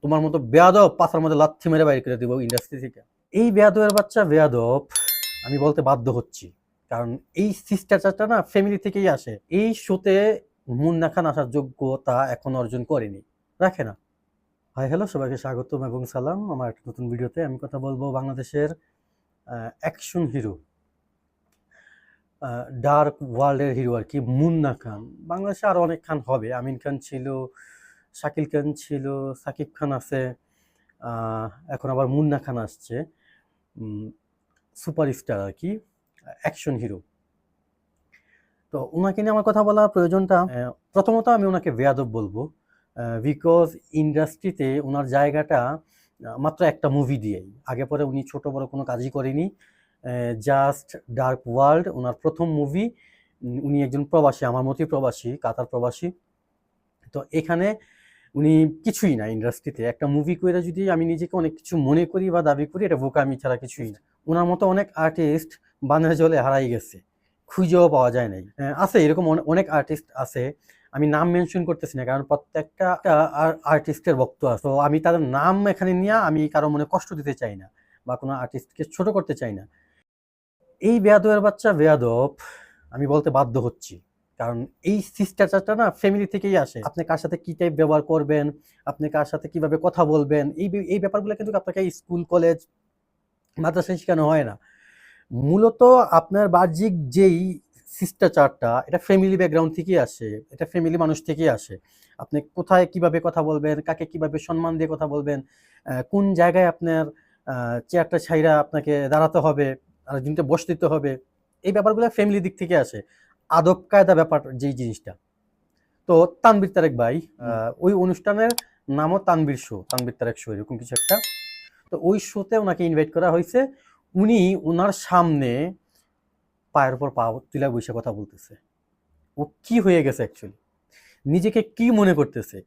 তোমার মতো বেয়াদব পাছার মধ্যে লাথি মেরে বাইর করে দিব ইন্ডাস্ট্রি থেকে। এই বেয়াদবের বাচ্চা বেয়াদব আমি বলতে বাধ্য হচ্ছি, কারণ এই শিষ্টাচারটা না ফ্যামিলি থেকেই আসে। এই শোতে মুন্না খান আসার যোগ্যতা এখন অর্জন করেনি, রাখে না। হাই হ্যালো, সবাইকে স্বাগতম এবং সালাম আমার একটা নতুন ভিডিওতে। আমি কথা বলবো বাংলাদেশের অ্যাকশন হিরো, ডার্ক ওয়ার্ল্ডের হিরো আর কি, মুন্না খান। বাংলাদেশে আরও অনেক খান হবে, আমিন খান ছিল, শাকিল খান ছিল, সাকিব খান আছে, এখন আবার মুন্না খান আসছে, সুপারস্টার আর কি, অ্যাকশন হিরো। তো ওনাকে নিয়ে আমার কথা বলা প্রয়োজনটা, প্রথমত আমি ওনাকে বেয়াদব বলবো, বিকজ ইন্ডাস্ট্রিতে ওনার জায়গাটা মাত্র একটা মুভি দিয়েই, আগে পরে উনি ছোট বড় কোনো কাজই করেনি। জাস্ট ডার্ক ওয়ার্ল্ড ওনার প্রথম মুভি। উনি একজন প্রবাসী, আমার মতোই প্রবাসী, কাতার প্রবাসী। তো এখানে উনি কিছুই না ইন্ডাস্ট্রিতে। একটা মুভি করে যদি আমি নিজেকে অনেক কিছু মনে করি বা দাবি করি, এটা বোকামি ছাড়া কিছুই না। ওনার মতো অনেক আর্টিস্ট বানের জলে হারাই গেছে, খুঁজেও পাওয়া যায় নাই। আছে এরকম অনেক আর্টিস্ট আছে, আমি নাম মেনশন করতেছি না, কারণ প্রত্যেকটা আর্টিস্টের বক্তব্য আছে। তো আমি তাদের নাম এখানে নিয়ে আমি কারো মনে কষ্ট দিতে চাই না বা কোনো আর্টিস্টকে ছোট করতে চাই না। এই বেয়াদবের বাচ্চা বেয়াদব আমি বলতে বাধ্য হচ্ছি, কারণ এই শিষ্টাচারটা না ফ্যামিলি থেকেই আসে। আপনি কার সাথে কি টাইপ ব্যবহার করবেন, আপনি কার সাথে কিভাবে কথা বলবেন, এই ব্যাপারগুলো কিন্তু আপনাকে স্কুল কলেজ মাদ্রাসায় শেখানো হয় না। মূলত আপনার বাহ্যিক যেই শিষ্টাচারটা, এটা ফ্যামিলি ব্যাকগ্রাউন্ড থেকেই আসে, এটা ফ্যামিলি মানুষ থেকেই আসে। আপনি কোথায় কিভাবে কথা বলবেন, কাকে কিভাবে সম্মান দিয়ে কথা বলবেন, কোন জায়গায় আপনার চেয়ারটা ছাইরা আপনাকে দাঁড়াতে হবে, আরেকজনকে বসে দিতে হবে, এই ব্যাপারগুলো ফ্যামিলি দিক থেকে আসে। আদব কায়দা ব্যাপার যেই জিনিসটা। তো তানভীর তারেক ভাই, ওই অনুষ্ঠানের নামও তানভীর শো, তানভীর তারেক শো এরকম কিছু একটা। তো ওই শোতে ওনাকে ইনভাইট করা হয়েছে। উনি ওনার সামনে পায়ের উপর পা তুলে বসে কথা বলতেছে। ও কি হয়ে গেছে অ্যাকচুয়ালি, নিজেকে কি মনে করতেছে?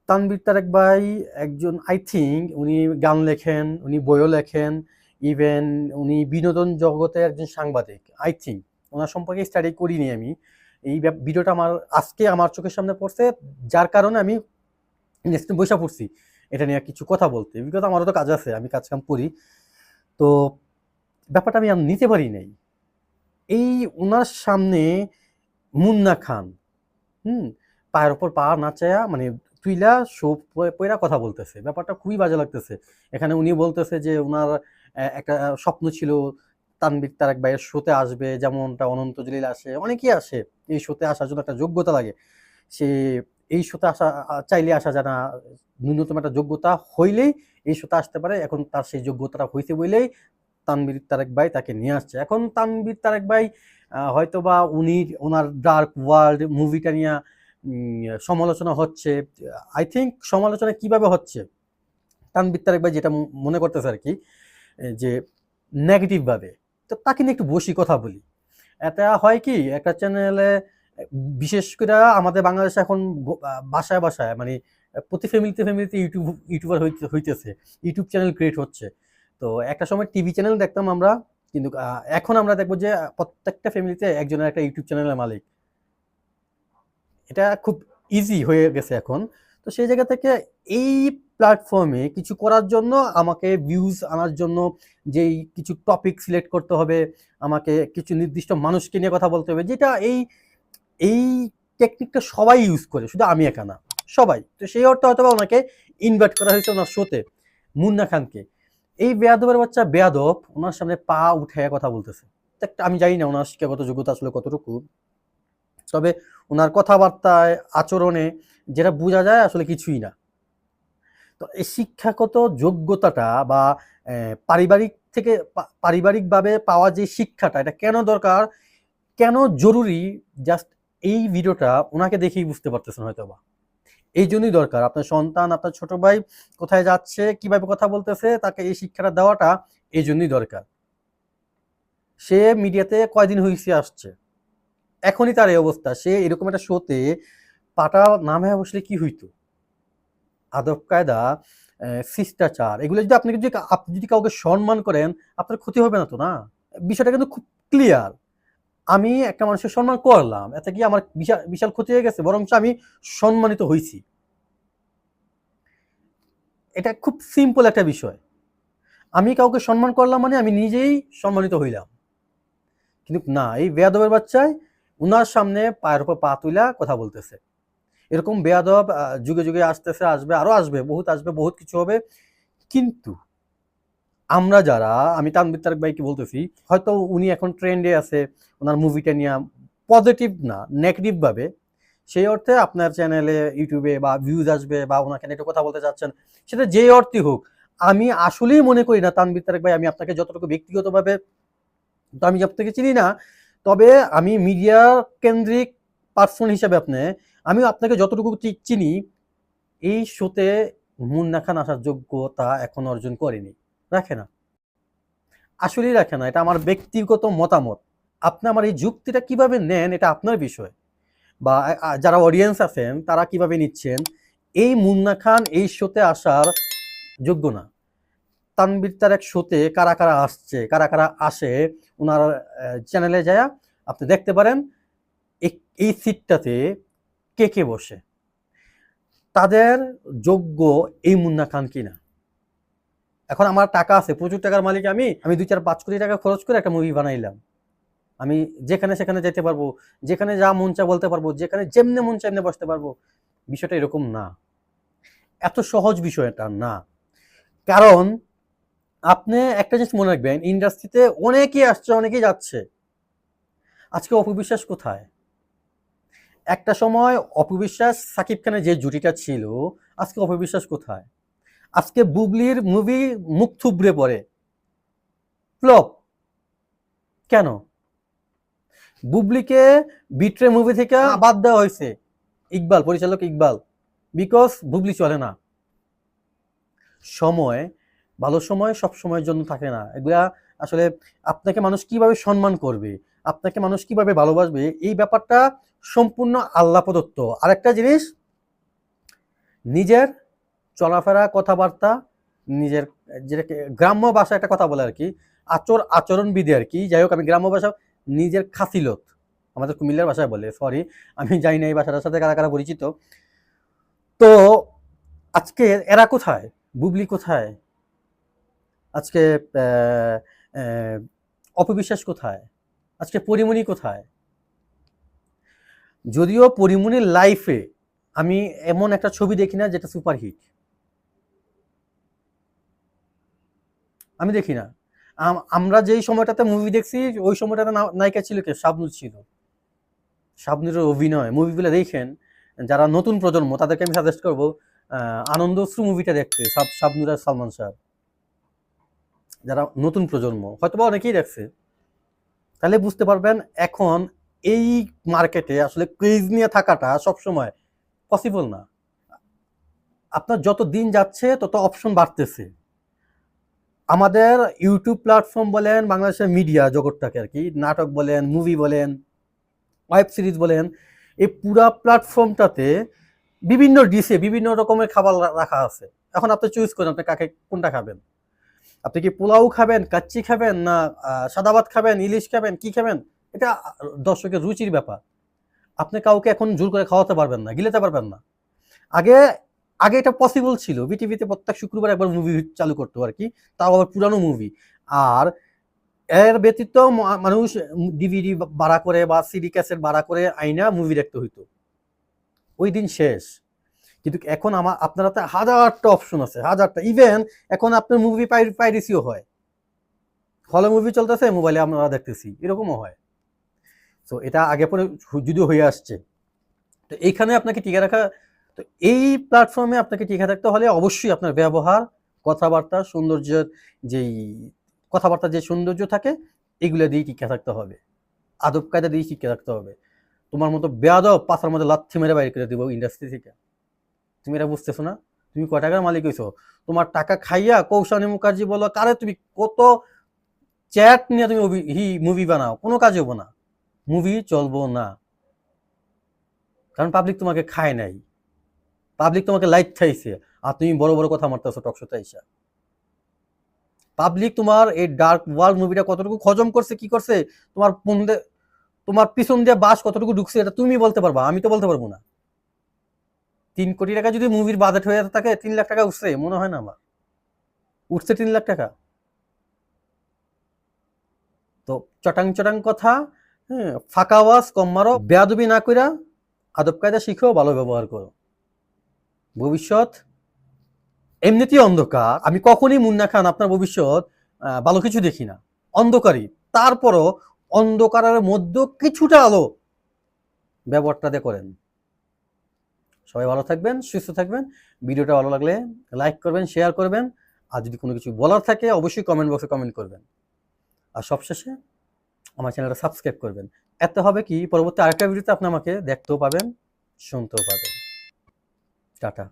তানভীর তারেক ভাই একজন, আই থিঙ্ক উনি গান লেখেন, উনি বইও লেখেন, ইভেন উনি বিনোদন জগতের একজন সাংবাদিক। আই থিঙ্ক ওনার সম্পর্কে স্টাডি করিনি আমি। এই ভিডিওটা আজকে আমার চোখের সামনে পড়ছে, যার কারণে আমি নেক্সট বসে পড়ছি এটা নিয়ে কিছু কথা বলতে, বিকজ আমারও তো কাজ আছে, আমি কাজ কাম করি। তো ব্যাপারটা আমি নিতে পারি নাই। এই ওনার সামনে মুন্না খান পায়ের ওপর পা নাচায়া, মানে তুইলা শো পইরা কথা বলতেছে, ব্যাপারটা খুবই বাজে লাগতেছে। এখানে উনি বলতেছে যে ওনার একটা স্বপ্ন ছিল তানভীর তারেক ভাইয়ের শোতে আসবে, যেমনটা অনন্ত জলিল আসে, অনেকেই আসে। এই শোতে আসার জন্য একটা যোগ্যতা লাগে। সে এই শোতে আসা চাইলে আসা যায় না, ন্যূনতম একটা যোগ্যতা হইলেই এই শোতে আসতে পারে। এখন তার সেই যোগ্যতাটা হয়েছে বলেই তানভীর তারেক ভাই তাকে নিয়ে আসছে। এখন তানভীর তারেক ভাই হয়তোবা ওনার ডার্ক ওয়ার্ল্ড মুভিটা নিয়ে সমালোচনা হচ্ছে। আই থিঙ্ক সমালোচনা কিভাবে হচ্ছে, তানভীর তারেক ভাই যেটা মনে করতেছে আর কি, যে নেগেটিভ ভাবে। তো তাকে নিয়ে একটু বসি কথা বলি। এটা হয় কি, একটা চ্যানেলে, বিশেষ করে আমাদের বাংলাদেশে এখন বাসায় বাসায়, মানে প্রতি ফ্যামিলিতে ইউটিউবার হইতেছে, ইউটিউব চ্যানেল ক্রিয়েট হচ্ছে। তো একটা সময় টিভি চ্যানেল দেখতাম আমরা, কিন্তু এখন আমরা দেখবো যে প্রত্যেকটা ফ্যামিলিতে একজনের একটা ইউটিউব চ্যানেলের মালিক। এটা খুব ইজি হয়ে গেছে এখন। তো সেই জায়গা থেকে এই প্ল্যাটফর্মে কিছু করার জন্য আমাকে ভিউজ আনার জন্য যেই কিছু টপিক সিলেক্ট করতে হবে, আমাকে কিছু নির্দিষ্ট মানুষকে নিয়ে কথা বলতে হবে, যেটা এই এই টেকনিকটা সবাই ইউজ করে, শুধু আমি একা না, সবাই। তো সেই অর্থে হয়তো ওনাকে ইনভাইট করা হয়েছে ওনার শোতে, মুন্না খানকে। এই বেয়াদবের বাচ্চা বেয়াদব ওনার সামনে পা উঠে কথা বলতেছে। আমি জানি না ওনার শিক্ষাগত যোগ্যতা আসলে কতটুকু, তবে ওনার কথাবার্তায় আচরণে যেটা বোঝা যায় আসলে কিছুই না। তো এই শিক্ষাগত যোগ্যতাটা বা পারিবারিকভাবে পাওয়া যে শিক্ষাটা, এটা কেন দরকার, কেন জরুরি, জাস্ট এই ভিডিওটা ওনাকে দেখেই বুঝতে পারতেছেন হয়তো বা। এই জন্যই দরকার, আপনার সন্তান, আপনার ছোট ভাই কোথায় যাচ্ছে, কিভাবে কথা বলতেছে, তাকে এই শিক্ষাটা দেওয়াটা এই জন্যই দরকার। সে মিডিয়াতে কয়দিন হয়েছে আসছে, এখনই তার এই অবস্থা। সে এরকম একটা শোতে পাটা নামে বসলে কি হইতো? আদব কায়দা, শিষ্টাচার, এগুলো যদি আপনি যদি কাউকে সম্মান করেন, আপনার ক্ষতি হবে না তো, না? বিষয়টা কিন্তু খুব ক্লিয়ার। আমি একটা মানুষের সম্মান করলাম, এতে কি আমার বিশাল বিশাল ক্ষতি হয়ে গেছে? বরঞ্চ আমি সম্মানিত হয়েছি। এটা খুব সিম্পল একটা বিষয়। আমি কাউকে সম্মান করলাম মানে আমি নিজেই সম্মানিত হইলাম। কিন্তু না, এই বেয়াদবের বাচ্চায় উনার সামনে পায়ের উপর পা তুইলা কথা বলতেছে। এরকম বেয়াদব যুগে যুগে আসতেছে, আসবে, আরো আসবে, বহুত কিছু হবে। কিন্তু আমরা যারা, আমি তানভীর তারেক ভাইকে বলতেছি, হয়তো উনি এখন ট্রেন্ডে আছে, ওনার মুভিটা নিয়ে পজিটিভ না নেগেটিভ ভাবে, সেই অর্থে আপনার চ্যানেলে ইউটিউবে বা ভিউজ আসবে বা ওনাকে নিয়ে কথা বলতে চাচ্ছেন, সেটা যে অর্থে হোক। আমি আসলেই মনে করি না তানভীর তারেক ভাই, আমি আপনাকে যতটুকু ব্যক্তিগতভাবে, তো আমি আপনাকে চিনি না, তবে আমি মিডিয়া কেন্দ্রিক পার্সন হিসাবে আমি আপনাকে যতটুকু চিনি, এই শোতে মুন্না খান আসার যোগ্যতা এখন অর্জন করেনি, রাখে না, আসলেই রাখে না। এটা আমার ব্যক্তিগত মতামত। আপনি আমার এই যুক্তিটা কিভাবে নেন এটা আপনার বিষয়, বা যারা অডিয়েন্স আছেন তারা কিভাবে নিচ্ছেন। এই মুন্না খান এই শোতে আসার যোগ্য না। তানভীর তারেক শোতে কারা কারা আসছে, কারা কারা আসে, ওনার চ্যানেলে যায় আপনি দেখতে পারেন এই সিটটাতে কে কে বসে, তাদের যোগ্য এই মুন্না খান কিনা। এখন আমার টাকা আছে, প্রচুর টাকার মালিক, আমি 2-4-5 কোটি টাকা খরচ করে একটা মুভি বানাইলাম, আমি যেখানে সেখানে যেতে পারবো, যেখানে যা মন চায় বলতে পারবো, যেখানে যেমনে মন চায় এমনি বসতে পারবো। বিষয়টা এরকম না, এত সহজ বিষয়টা না। কারণ আপনি একটা জিনিস মনে রাখবেন, ইন্ডাস্ট্রিতে অনেকেই আসছে, অনেকেই যাচ্ছে। আজকে অপু বিশ্বাস কোথায়? একটা সময় অপু বিশ্বাস সাকিব খানের যে জুটিটা ছিল, আজকে অপু বিশ্বাস কোথায়? আজকে বুবলির মুভি মুখ থুবড়ে পড়ে, ফ্লপ। কেন? বুবলিকে বিট্রে মুভি থেকে বাদ দেওয়া হয়েছে, ইকবাল, পরিচালক ইকবাল, বিকজ বুবলি চলে না। সময়, ভালো সময় সব সময়ের জন্য থাকে না। এগুলা আসলে আপনাকে মানুষ কিভাবে সম্মান করবে, আপনাকে মানুষ কিভাবে ভালোবাসবে, এই ব্যাপারটা সম্পূর্ণ আল্লাহ প্রদত্ত। আরেকটা জিনিস, নিজের চলাফেরা, কথাবার্তা, নিজের যেটাকে গ্রাম্য ভাষায় একটা কথা বলে আর কি, আচরণবিধি আর কি, যাই হোক, আমি গ্রাম্য ভাষা, নিজের খাসিলত, আমাদের কুমিল্লার ভাষায় বলে, সরি আমি জানি না এই ভাষাটার সাথে কারা কারা পরিচিত। তো আজকে এরা কোথায়? বুবলি কোথায়? আজকে অপবিশ্বাস কোথায়? আজকে পরিমণি কোথায়? যদিও পরিমণির লাইফে আমি এমন একটা ছবি দেখি না যেটা সুপারহিট, আমি দেখি না। আমরা যেই সময়টাতে মুভি দেখছি ওই সময়টাতে নায়িকা ছিল কে? শাবনূর ছিল। শাবনূরের অভিনয়, মুভিগুলো দেখেন, যারা নতুন প্রজন্ম তাদেরকে আমি সাজেস্ট করবো আনন্দ অশ্রু মুভিটা দেখতে, শাবনূর আর সালমান শাহ। যারা নতুন প্রজন্ম হয়তো বা অনেকেই দেখছে, তাহলে বুঝতে পারবেন এখন এই মার্কেটে আসলে ক্রেজ নিয়ে থাকাটা সবসময় পসিবল না। আপনার যত দিন যাচ্ছে তত অপশন বাড়তেছে। আমাদের ইউটিউব প্ল্যাটফর্ম বলেন, বাংলাদেশের মিডিয়া জগৎটাকে আর কি, নাটক বলেন, মুভি বলেন, ওয়েব সিরিজ বলেন, এই পুরা প্ল্যাটফর্মটাতে বিভিন্ন ডিশে বিভিন্ন রকমের খাবার রাখা আছে। এখন আপনি চুজ করেন আপনি কাকে কোনটা খাবেন। আপনি কি পোলাও খাবেন, কাচ্চি খাবেন, না সাদা ভাত খাবেন, ইলিশ খাবেন, কি খাবেন, এটা দর্শকের রুচির ব্যাপার। আপনি কাউকে এখন জোর করে খাওয়াতে পারবেন না, গিলাতে পারবেন না। আগে আগে এটা পসিবল ছিল, বিটিভিতে প্রত্যেক শুক্রবার একবার মুভি চালু করতো আর কি, তাও আবার পুরানো মুভি। আর এর ব্যতীত মানুষ ডিভিডি ভাড়া করে বা সিডি ক্যাসেট ভাড়া করে আইনা মুভি দেখতে হইতো, ওই দিন শেষ। কিন্তু এখন আপনার হাতে হাজারটা অপশন আছে, হাজারটা। ইভেন এখন আপনার মুভি পাইরেসিও হয়, হলে মুভি চলতেছে, মোবাইলে আমরা দেখতেছি, এরকমও হয়। তো এটা আগে পরে যদিও হয়ে আসছে। তো এইখানে আপনাকে টিকে রাখা, তো এই প্ল্যাটফর্মে আপনাকে টিকে থাকতে হলে অবশ্যই আপনার ব্যবহার, কথাবার্তা, সৌন্দর্যের যেই কথাবার্তা যে সৌন্দর্য থাকে, এগুলো দিয়ে টিকে থাকতে হবে, আদব কায়দা দিয়ে টিকে থাকতে হবে। তোমার মতো বেয়াদব পাশার মধ্যে লাথি মেরে বাইরে করে দিব ইন্ডাস্ট্রি থেকে। তুমি এটা বুঝতেছো না? তুমি কয় টাকার মালিক হইছো? তোমার টাকা খাইয়া কৌশানী মুখার্জি বলো কারে, তুমি কত চ্যাট নিয়ে তুমি মুভি বানাও, কোনো কাজ হবো না, মুভি চলবো না। কারণ পাবলিক তোমাকে খায় নাই, পাবলিক তোমাকে লাইট খাইছে, আর তুমি বড় বড় কথা মারতেছো টকশোতে আইসা। পাবলিক তোমার এই ডার্ক ওয়ার্ল্ড মুভিটা কতটুকু হজম করছে, কি করছে, তোমার পিছন দিয়ে বাস কতটুকু ঢুকছে, এটা তুমি বলতে পারবা, আমি তো বলতে পারবো না। 3 কোটি টাকা যদি মুভির বাজেট হয়ে থাকে, 3 লাখ টাকা উঠছে মনে হয় না আমার, উঠছে 3 লাখ টাকা। তো চটাং চটাং কথা, হ্যাঁ, ফাঁকা আওয়াজ কম মারো, বেয়াদবি না কইরা আদব কায়দা শিখো, ভালো ব্যবহার করো। ভবিষ্যৎ এমনিতেই অন্ধকার, আমি কখনই মুন্না খান আপনার ভবিষ্যৎ ভালো কিছু দেখি না, অন্ধকারই। তারপরও অন্ধকারের মধ্যে কিছুটা আলো ব্যবহারটাতে করেন। সবাই ভালো থাকবেন, সুস্থ থাকবেন। ভিডিওটা ভালো লাগলে লাইক করবেন, শেয়ার করবেন। আর যদি কোনো কিছু বলার থাকে অবশ্যই কমেন্ট বক্সে কমেন্ট করবেন। আর সবশেষে আমার চ্যানেলটা সাবস্ক্রাইব করবেন। এতে হবে কি, পরবর্তী আরেকটা ভিডিওতে আপনি আমাকে দেখতেও পাবেন, শুনতেও পাবেন। টাটা।